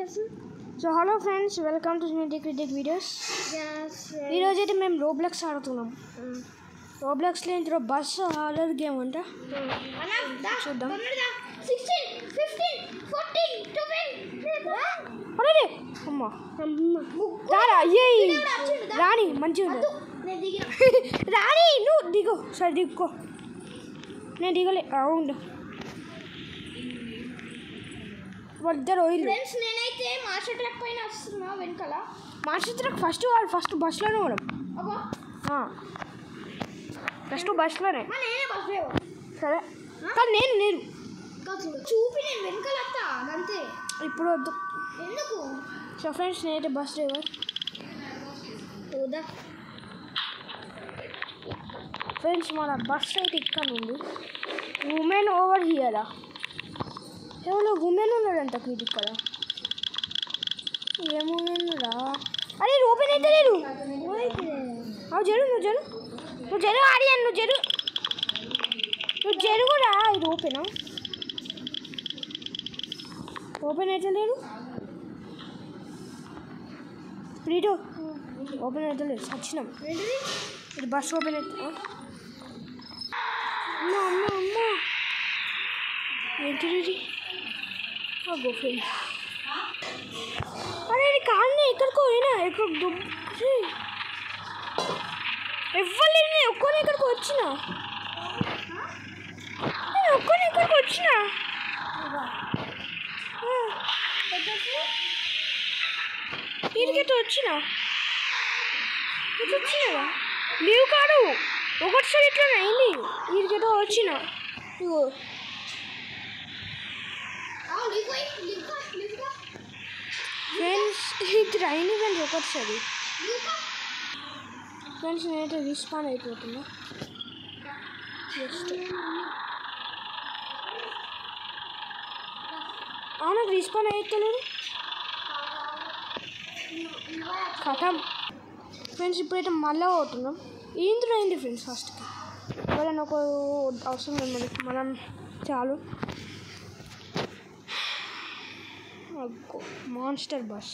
So hello friends, welcome to Sneaky Critic videos. Yes. ఈ రోజు అయితే మేము రోబ్లాక్స్ ఆడుతున్నాం. రోబ్లాక్స్ లో ఇంట్లో బస్ హారర్ గేమ్ అంట. చూద్దాం. 16, 15, 14, 12. అరే అమ్మా రారా అయ్యి రాణి మంచిగా ఉంది. రాణి నువ్వు దిగు సరే దిక్కో. నేను దిగలే అవును వాళ్ళిద్దరు ఫ్రెండ్స్ నేనైతే మాస్టర్ ట్రక్ పైన వస్తున్నా వెనకాల. మాస్టర్ ట్రక్ ఫస్ట్ బస్లోనే పోవడం. ఫస్ట్ బస్లోనే నేనే బస్ డ్రైవర్. సరే కానీ నేను చూపి నేను వెనకాల వస్తా అంతే. ఇప్పుడు వద్దు ఎందుకు? సో ఫ్రెండ్స్ నేనైతే బస్ డ్రైవర్. ఫ్రెండ్స్ మన బస్ అయితే ఇక్కడ ఉంది. ఉమెన్ ఓవర్ హియరా ఎవరో ఉమెన్ ఉన్నాడంట ఇక్కడ. ఏముమెన్ రా? అరే ఓపెన్ అయితే లేడు. నువ్వు జరు ఆడియన్ నువ్వు జరుగురా. ఇది ఓపెన్ అయితే లేడు. ప్రీటో ఓపెన్ అయితే లేదు. సచ్చినాం. ఇది బస్ ఓపెన్ అయితే అమ్మ ఏంటి గో ఫ్రెండ్స్. అరే ఇది కాలనీ ఎక్కడికో పోయినా ఎక్కడ ఇవ్వలేదు. ఒక్కనే ఇక్కడికి వచ్చినా ఇదిగైతే వచ్చినా లీవ్ కాడు ఒకటిసారి ఇట్లా అయింది. ఇదిగైతే వచ్చినా ఇగో ఫ్రెండ్స్ ఇది అయింది ఫ్రెండ్స్ ఒకటిసారి. ఫ్రెండ్స్ నేనైతే రిస్పాన్ అయిపోతున్నా. జస్ట్ నాకు రిస్పాన్ అయిపోలేదు. కథం ఫ్రెండ్స్ ఇప్పుడైతే మళ్ళీ పోతున్నాం. ఇందులో అయింది ఫ్రెండ్స్ ఫస్ట్కి ఎవరైనా ఒక అవసరం లేదు మనకి. మనం చాలు. మాన్స్టర్ బస్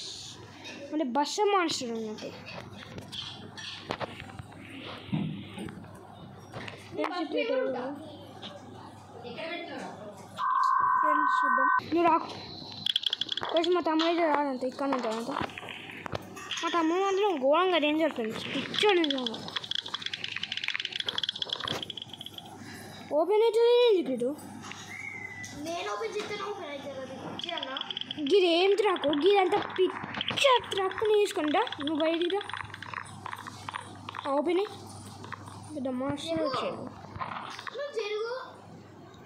అంటే బస్సే మాన్స్టర్ అన్నట్టు. ఫ్రెండ్స్ చూద్దాం. నువ్వు రాకు ఫ్రెండ్స్. మా తమ్ముడు అయితే రాడంట ఇక్కడ ఉంటాడంట. మా తమ్ముడు మాత్రం ఘోరంగా డేంజర్ ఫ్రెండ్స్. పిక్చర్ నిజంగా ఓపెన్ అయితే ఇటు గిరి ఏం త్రాకు గిరంతా పిక్చర్ ట్రక్కుని తీసుకుంటా. నువ్వు బయటికి ఓపెన్ మాస్టర్ వచ్చాడు.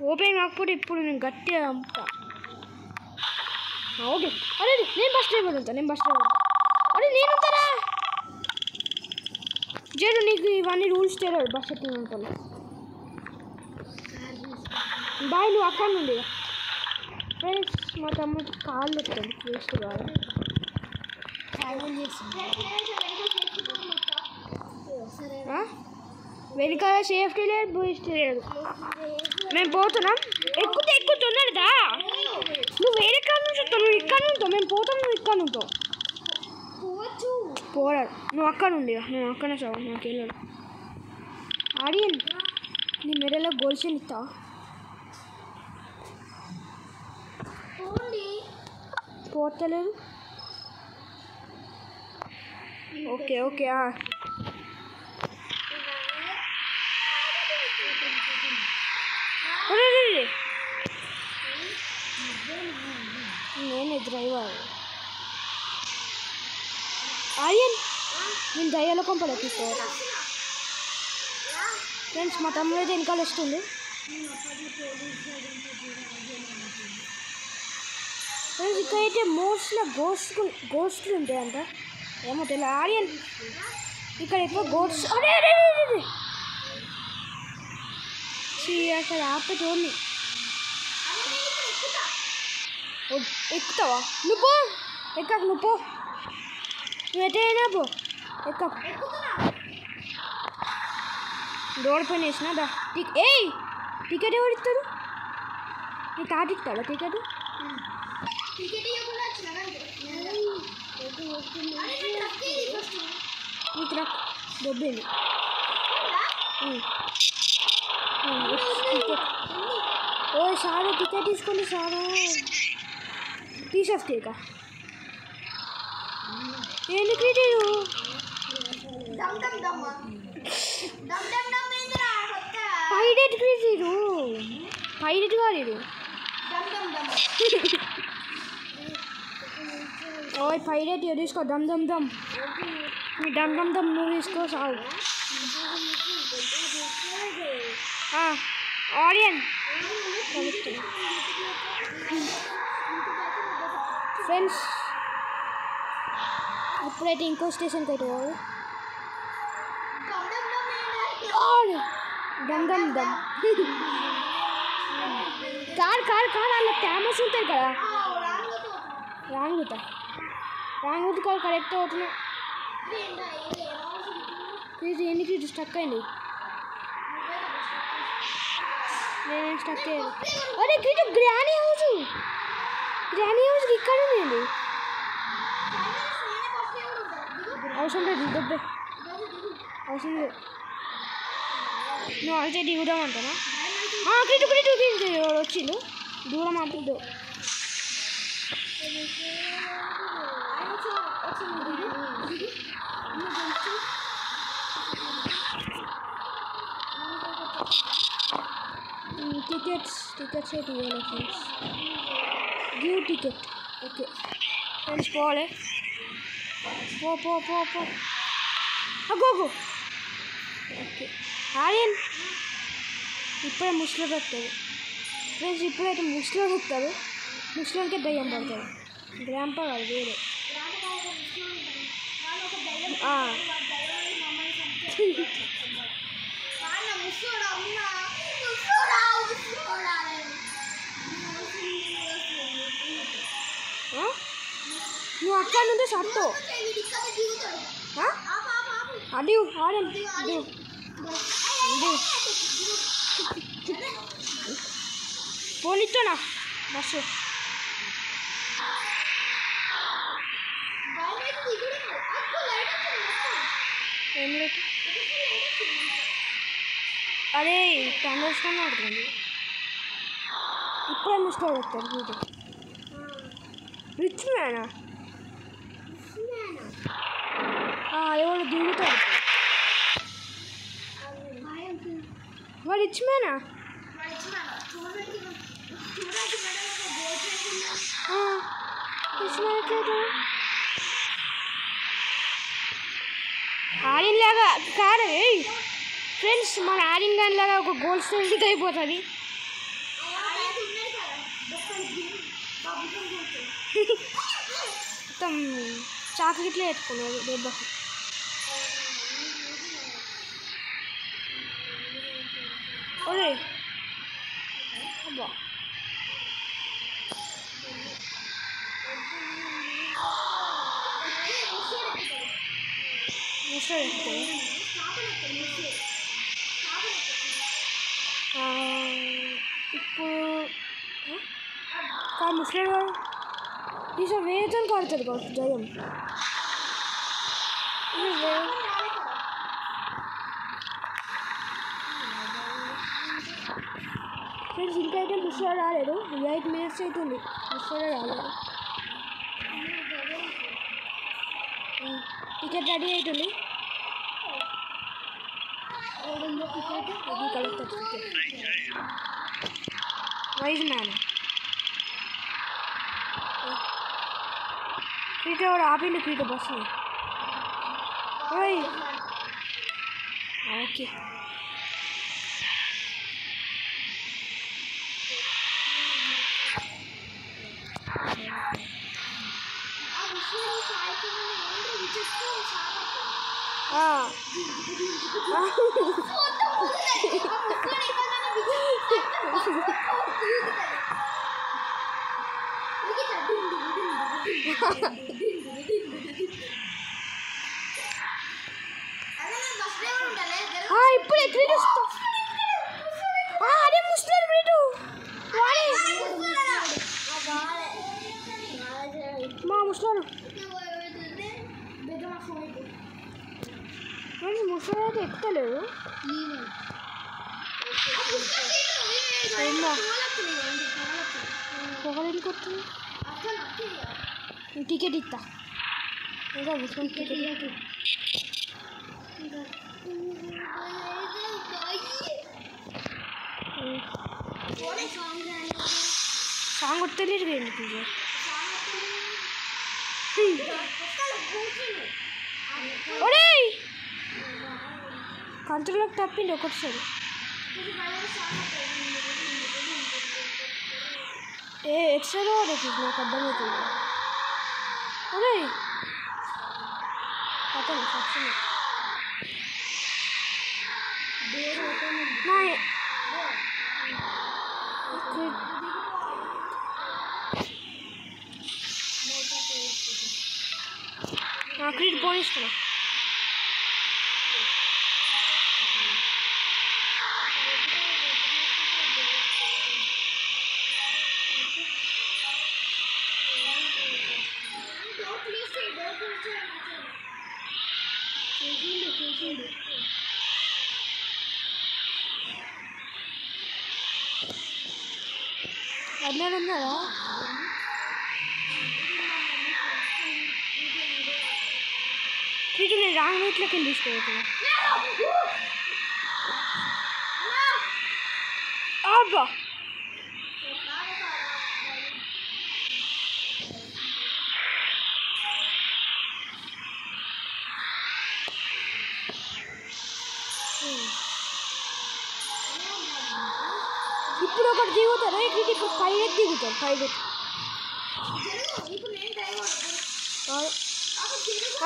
ఓపెన్ కాకపోతే ఇప్పుడు నేను గట్టిగా చంపుతా. ఓకే అరే నేను బస్ డ్రైవర్ వెళ్తా. అరే నేను ఉంటారా జరు నీకు ఇవన్నీ రూల్స్ తెలియదు. బస్ ఎట్లా ఉంటాను బాయ్. నువ్వు అక్కడ నుండి ఫ్రెండ్స్ మా తమ్ముడు కాళ్ళు ఎత్తాడు. వేస్ట్ కాదు. వెనకాల సేఫ్టీ లేదు బూస్ట్ లేదు. మేము పోతున్నాం. ఎక్కుతున్నాడుదా. నువ్వు వేరే కాడ నుంచి వస్తావు. నువ్వు ఇక్కడ ఉంటావు. మేము పోతాం. నువ్వు ఇక్కడ ఉంటావు. పోరాడు నువ్వు అక్కడ నుండి. నువ్వు అక్కడనే చావు. నాకు వెళ్ళాడు. ఆడియన్ నీ మెడలో గోల్చెన్ ఇస్తావా? పోతలేదు. ఓకే నేనే డ్రైవర్. ఆర్యన్ నేను దయ్యాలకం పడేస్తాను. ఫ్రెండ్స్ మా తమ్ముడు అయితే వెనకాల వస్తుంది. ఫ్రెండ్స్ ఇక్కడైతే మోస్ట్గా గోస్ట్లు ఉంటాయంట. ఏమో తెలియదు. ఆర్యన్ ఇక్కడ ఎక్కువ గోస్ట్. అరే అక్కడ ఆపేటి ఓన్లీ ఎక్కుతావా? నువ్వు పో. నువ్వు పో. నువ్వు ఎటైనా పో. రోడ్ పైన వేసిన టికెట్ ఎవరు ఇస్తారు? నీ తాటిస్తాడా టికెట్? దొబ్బింది. ఓ సారు టికెట్ తీసుకోండి సారు. టీ-షర్ట్ కేక ఏంటి క్రిటీరు పైరెట్ క్రిటీరు పైరెట్ కాదు. ఓయ్ పైరెట్ తీసుకో. దమ్ దమ్ దమ్ మీ డమ్ డమ్ దమ్ నువ్వు తీసుకో సాగు. ఆడియన్ ఫ్రెండ్స్ ఇప్పుడైతే ఇంకో స్టేషన్కి అయితే పోవాలి. దమ్ దమ్ దమ్ కార్ కార్ కార్ అలా క్యామర్స్ ఉంటాయి కదా. రాంగుతా కార్ కరెక్ట్ అవుతున్నా. ఇది ఎన్నికి స్టక్ అయింది. నేను స్టక్ అయ్యాను. అరే క్రికెట్ గ్రానీ హౌస్ ఇక్కడ ఉంది. అవసరం లేదు దొబ్బే అవసరం లేదు. నువ్వు అయితే దిగుదామంటానా? క్రికెట్ వచ్చిండు దూరం అంటుందో. టికెట్స్ అయితే ఇవ్వాలి friends. Give ticket. Okay friends పోవాలి. పో అగో ఓకే. ఆర్యన్ ఇప్పుడే ముసలోడు వస్తారు ఫ్రెండ్స్. ఇప్పుడైతే ముసలోడు వస్తారు. ముసలోడికే దయ్యం పడతారు. గ్రాంప కాదు వేరే. నువ్వు అక్కడ నుండి సత్తు అది ఆడన్ పోనిచ్చానా బస్సు. ఏం లేదు. అదే తండ్రి ఆడుతుంది. ఇప్పుడే మిస్టర్ వస్తారు వీటి. రిచ్ మ్యానా ఎవరు దిగుతారు. వాడు రిచ్ మ్యానా? ఆడిన్ లాగా కాదు ఫ్రెండ్స్. మన ఆడిన్ గాని లాగా ఒక గోల్డ్ స్టేషన్ అయిపోతుంది. మొత్తం చాక్లెట్లే పెట్టుకున్నారు దెబ్బకి. ఒరే అబ్బా ముసలి ఇప్పుడు కాదు ముసలి ఈసారి వేతను కాడుతుంది కావచ్చు జయం. ఫ్రెండ్స్ ఇంకైతే ముసలి రాలేదు. 8 minutes అవుతుంది ముసలి రాలేదు. టికెట్ రెడీ అవుతుంది. వైజ్ మ్యాన్ క్రీట వాడు ఆపిండు. క్రీట బస్సు ఓకే. ఇప్పుడే క్రీడ అదే ముస్లిం వీడు మా ముస్లిం ఫ్రెండ్స్ ముసలి అయితే ఎక్కలేదు. పొగలేనికి వస్తుంది. టికెట్ ఇస్తా ఇంకా ముసలి టికెట్ సాంగ్ వస్తలేదు ఎందుకు కంట్రోల్లోకి తప్పింది ఒకటిసారి. ఎట్సలో నాకు అర్థమవుతుంది. ఒరే అతను సక్షణ క్రీడ్ పోయిస్తున్నా. అందరు ఉన్నారా? క్రీడు నేను రాంగ్ రూట్లోకి వెళ్ళి తీసుకోవచ్చు. అబ్బా ఇప్పుడు ఒకటి దిగుతారు. ఇప్పుడు పైరెట్ దిగుతారు. పైరెట్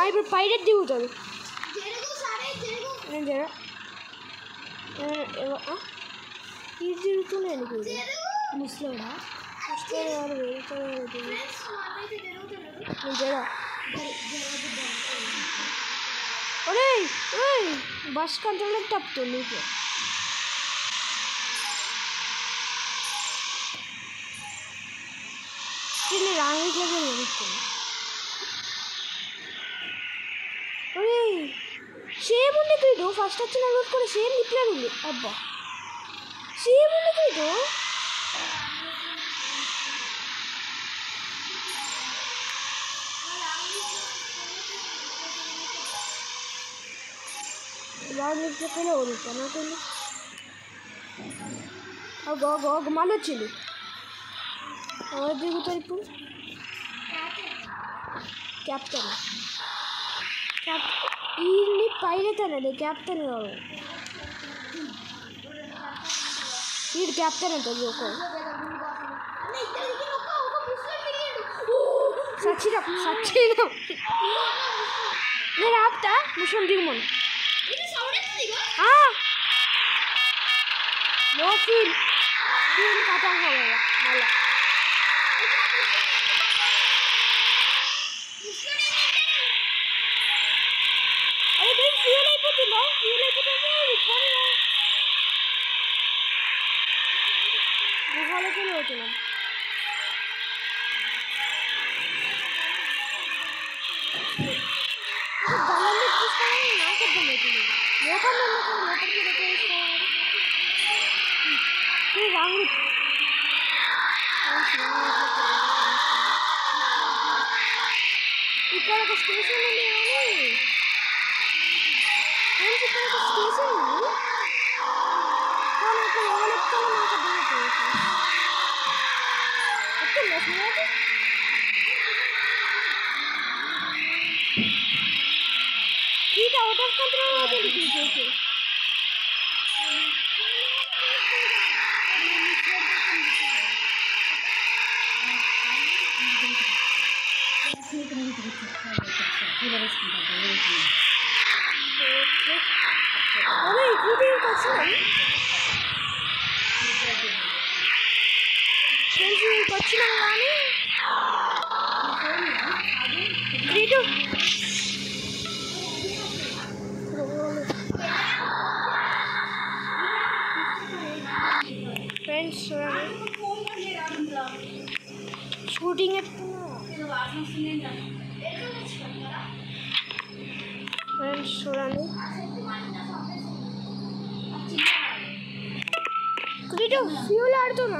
ఇప్పుడు పైరెట్ దిగుతాడు. నేను జర ఇది తిరుగుతున్నాను. ముస్లిండా ముస్లిం నేను జర ఒరే బస్ కంట్రోల్లోకి తప్పుతుంది నీకు. నేను రాంగిట్లోకి వెళ్తున్నాను. సేమ్ ఉంది క్రీడు. ఫస్ట్ వచ్చిన రూట్ కూడా సేమ్ ఇట్లా ఉంది. అబ్బా సేమ్ ఉంది క్రీడు. రాంగిట్లోనే వదులుతా నాకు. ఒక మళ్ళీ వచ్చింది. ఎవరు దిగుతారు ఇప్పుడు? క్యాప్టెన్ ఈ పైరెట్ అనేది క్యాప్టెన్ కాదు. వీడు క్యాప్టెన్ అంటుంది. ఒక సచ్చినం నేను ఆపుతా. ముస్లిం దిగుమను. నో ఫీల్ ఖతం కదా మళ్ళా. అరే ఫ్యూల్ అయిపోతుందా? ఫ్యూల్ అయిపోతుంది. గుహాలకి అవుతున్నాం. బలం తీసుకోవాలి. నాకు అర్థమవుతుంది. లోపలికి తీసుకోవాలి. రాంగ్ ఇక్కడ ఒక స్టేషన్ ఉంది. కానీ ఫ్రెండ్స్ ఇక్కడ ఒక స్టేషన్ ఉంది. కానీ ఇక్కడ ఎవరు ఎక్కాలో నాకు అర్థమవుతుంది. ఎక్కిందా స్నేహితు? ఇది అవుట్ ఆఫ్ కంట్రోల్ అవుతుంది. తీసేసి అదే ఇది వచ్చినాం. ఫ్రెండ్స్ వచ్చినాం కానీ ఇటు ఫ్రెండ్స్ షూటింగ్ ఫ్రెండ్స్ చూడండి. క్రీటు ఫ్యూల్ ఆడుతున్నా.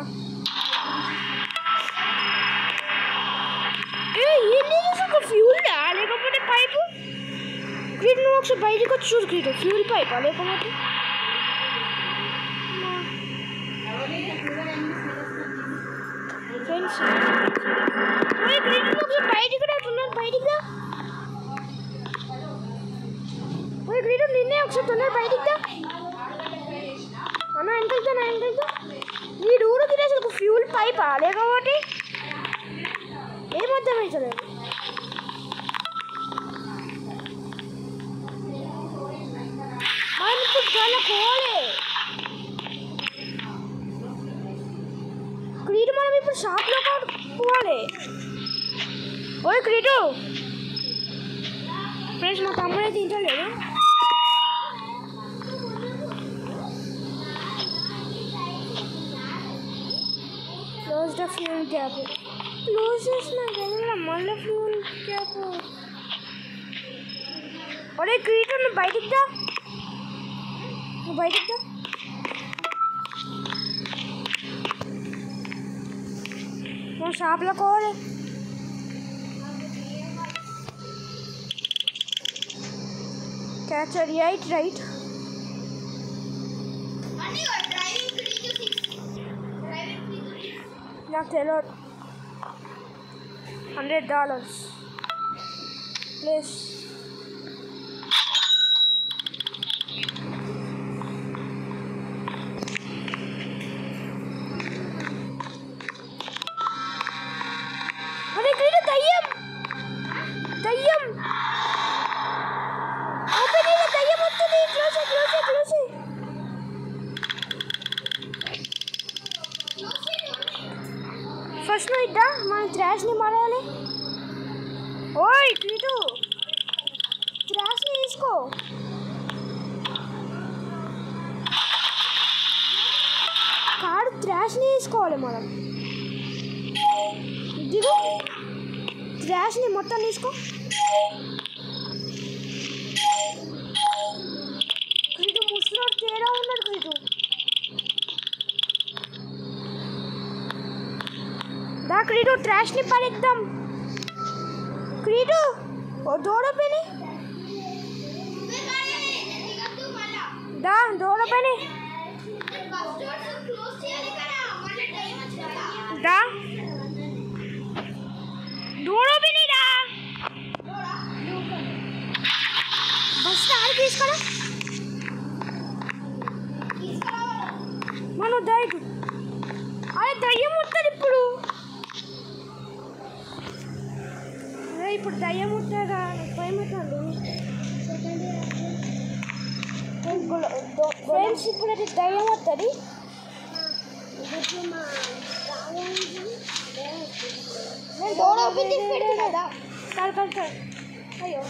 ఏంటి ఒక ఫ్యూల్ లేకపోతే పైపు? క్రీటు నువ్వు ఒకసారి బయటకు వచ్చి చూడు క్రీటు, ఫ్యూల్ పైపా లేకపోతే? ఫ్రెండ్స్ క్రీటు నువ్వు ఒకసారి బయటికి రాకున్నాను, బయటికి రా. క్రీటు నిన్నే ఒకసారి తొందర బయటికి రా అన్న. ఎంత ఈ ఊరికి అసలు ఒక ఫ్యూల్ పైపా లేకపోతే ఏమర్థమవుతలేదు. మనం ఇప్పుడు చాలా కోలే క్రీటు, మనం ఇప్పుడు షాప్లో పోవాలి. ఓయ్ క్రీటు ఫ్రెండ్స్ మా తమ్ముడే తింటలేదు. Close the fuel cap. Close చేసిన కదా మళ్ళీ ఫ్యూల్ క్యాప్. ఒరే క్రీటు నువ్వు బయటికి దా, నువ్వు బయటికి దా. నువ్వు షాప్లో కోవాలి. Catch right. నాకు తెలియదు. $100 ప్లీజ్. అరే క్రీటు దయ్యం ఓపెన్ అయిన దయ్యం వస్తుంది. క్లోజ్. ఫస్ట్ నువ్వు ఇద్దా మనం త్రాష్ని మారాలి. ఓయ్ క్రీటు త్రాష్ని తీసుకో. కాడు త్రాష్ని తీసుకోవాలి మనం. దిగు త్రాష్ని మొత్తం తీసుకో. క్రీటు ముసలోడు తేడా ఉన్నాడు. క్రీటు దా క్రీటు ట్రాష్ని పడేద్దాం. క్రీటు ఓ డోర్ ఓపెన్ దా, డోర్ ఓపెన్ దా, డోర్ ఓపెన్ దా. బస్ ఆడి తీసుకురా మనం దయ్యం. అరే దయ్యం వస్తుంది ఇప్పుడు. ఇప్పుడు దయ్యం వస్తుందా భయమవుతుంది ఫ్రెండ్స్. ఇప్పుడు అది దయ్యం వస్తుంది. నేను డోర్ ఓపెన్ చేసి పెడుతున్నా కదా. అయ్యో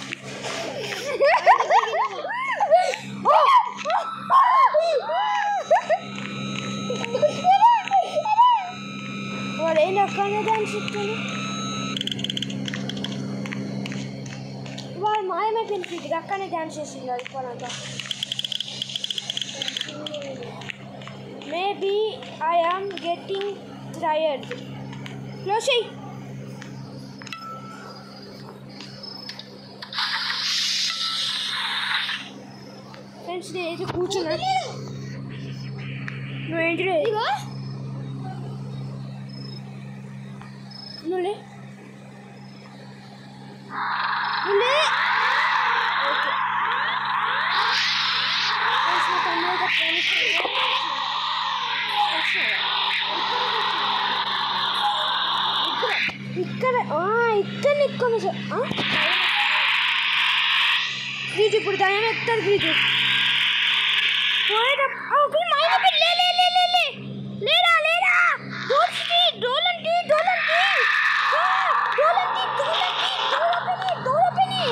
వాడు ఏం అక్కడనే డాన్స్ ఇస్తాను. వాడు మాయమైపోయింది ఫీట్ అక్కడనే డాన్స్ చేసింది అది పోనంతా. Maybe I am getting tired. Close చెయ్యి. ఫ్రెండ్స్ నేనైతే కూర్చున్నా. నువ్వేంటి నువ్వులే ఇక్కడ ఎక్కువ క్రీజు ఇప్పుడు దయ్యం ఎత్తారు. క్రీజు లేరా లేరా డోలంటి డోలంటి డోలంటి డోలంటి డోలంటి డోలంటి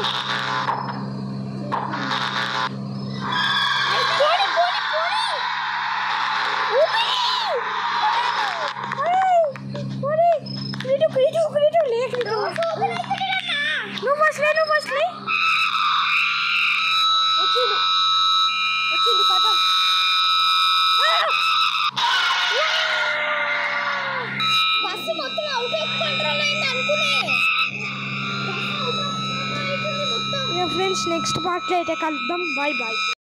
వచ్చింది కథ. కంట్రోల్ అయింది అనుకునే ఫ్రెండ్స్ నెక్స్ట్ పార్ట్లో అయితే కలుద్దాం. Bye bye.